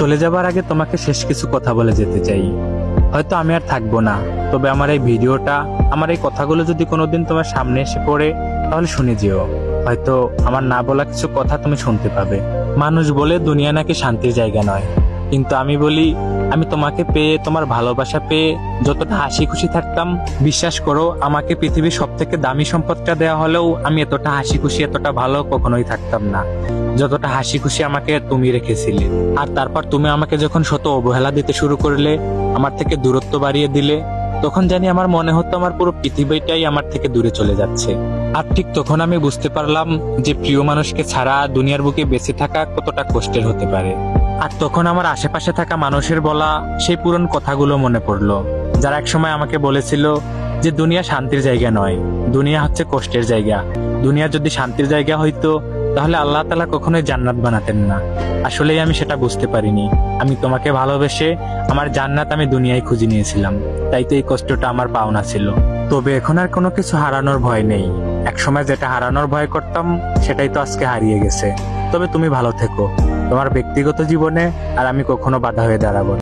চলে যাবার আগে তোমাকে শেষ কিছু কথা বলে যেতে চাই। হয়তো আমি আর থাকবো না, তবে আমার এই ভিডিওটা, আমার এই কথাগুলো যদি কোনোদিন তোমার সামনে এসে পড়ে, তাহলে শুনে যেও। হয়তো আমার না বলা কিছু কথা তুমি শুনতে পাবে। মানুষ বলে দুনিয়া নাকি শান্তির জায়গা নয়, কিন্তু আমি বলি, আমি তোমাকে পেয়ে, তোমার ভালোবাসা পেয়ে যতটা হাসি খুশি থাকতাম, বিশ্বাস করো আমাকে পৃথিবীর সব থেকে দামি সম্পদটা দেওয়া হলেও আমি এতটা হাসি খুশি, এতটা ভালো কখনোই থাকতাম না যতটা হাসি খুশি আমাকে তুমি রেখেছিলে। আর তারপর তুমি আমাকে যখন শত অবহেলা দিতে শুরু করলে, আমার থেকে দূরত্ব বাড়িয়ে দিলে, তখন জানি আমার মনে হতো আমার পুরো পৃথিবীটাই আমার থেকে দূরে চলে যাচ্ছে। আর ঠিক তখন আমি বুঝতে পারলাম যে প্রিয় মানুষকে ছাড়া দুনিয়ার বুকে বেঁচে থাকা কতটা কষ্টের হতে পারে। আর তখন আমার আশেপাশে থাকা মানুষের বলা সেই পুরনো কথাগুলো মনে পড়লো, যারা একসময় আমাকে বলেছিল যে দুনিয়া শান্তির জায়গা নয়, দুনিয়া হচ্ছে কষ্টের জায়গা। দুনিয়া যদি শান্তির জায়গা হইতো, তাহলে আল্লাহ তাআলা কখনোই জান্নাত বানাতেন না। আসলেই আমি সেটা বুঝতে পারিনি। আমি তোমাকে ভালোবেসে আমার জান্নাত আমি দুনিয়ায় খুঁজে নিয়েছিলাম, তাই তো এই কষ্টটা আমার পাওনা ছিল। তবে এখন আর কোনো কিছু হারানোর ভয় নেই। একসময় যেটা হারানোর ভয় করতাম, সেটাই তো আজকে হারিয়ে গেছে। তবে তুমি ভালো থেকো তোমার ব্যক্তিগত জীবনে, আর আমি কখনো বাধা হয়ে দাঁড়াবো না।